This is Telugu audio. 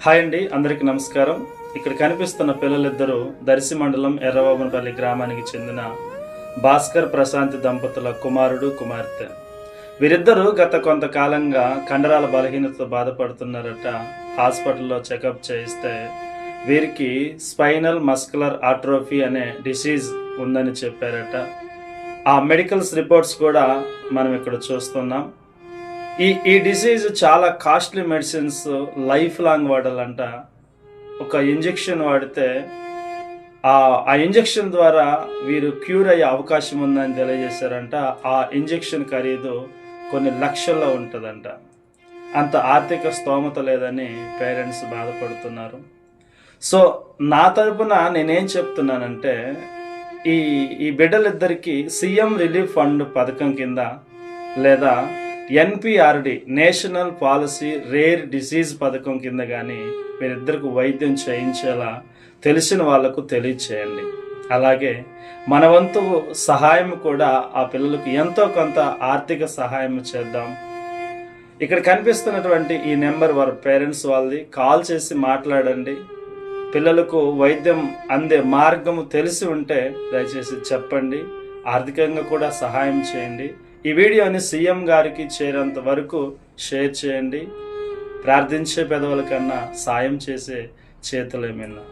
హాయ్ అండి, అందరికీ నమస్కారం. ఇక్కడ కనిపిస్తున్న పిల్లలిద్దరూ దర్శి మండలం ఎర్రబాబునపల్లి గ్రామానికి చెందిన భాస్కర్ ప్రశాంతి దంపతుల కుమారుడు కుమార్తె. వీరిద్దరూ గత కొంతకాలంగా కండరాల బలహీనతతో బాధపడుతున్నారట. హాస్పిటల్లో చెకప్ చేయిస్తే వీరికి స్పైనల్ మస్కులర్ ఆట్రోఫీ అనే డిసీజ్ ఉందని చెప్పారట. ఆ మెడికల్స్ రిపోర్ట్స్ కూడా మనం ఇక్కడ చూస్తున్నాం. ఈ డిసీజ్ చాలా కాస్ట్లీ మెడిసిన్స్ లైఫ్ లాంగ్ వాడాలంట. ఒక ఇంజెక్షన్ వాడితే ఆ ఇంజెక్షన్ ద్వారా వీరు క్యూర్ అయ్యే అవకాశం ఉందని తెలియజేశారంట. ఆ ఇంజెక్షన్ ఖరీదు కొన్ని లక్షల్లో ఉంటుందంట. అంత ఆర్థిక స్తోమత లేదని పేరెంట్స్ బాధపడుతున్నారు. సో నా తరపున నేనేం చెప్తున్నానంటే, ఈ బిడ్డలిద్దరికీ సీఎం రిలీఫ్ ఫండ్ పథకం కింద లేదా NPRD national policy rare disease పథకం కింద కానీ మీరిద్దరికి వైద్యం చేయించేలా తెలిసిన వాళ్లకు తెలియచేయండి. అలాగే మన వంతు సహాయం కూడా ఆ పిల్లలకు ఎంతో కొంత ఆర్థిక సహాయం చేద్దాం. ఇక్కడ కనిపిస్తున్నటువంటి ఈ నెంబర్ వారి పేరెంట్స్ వాళ్ళది. కాల్ చేసి మాట్లాడండి. పిల్లలకు వైద్యం అందే మార్గము తెలిసి ఉంటే దయచేసి చెప్పండి. ఆర్థికంగా కూడా సహాయం చేయండి. ఈ వీడియోని సీఎం గారికి చేరేంత వరకు షేర్ చేయండి. ప్రార్థించే పెదవుల కన్నా సాయం చేసే చేతులేమిన్నా.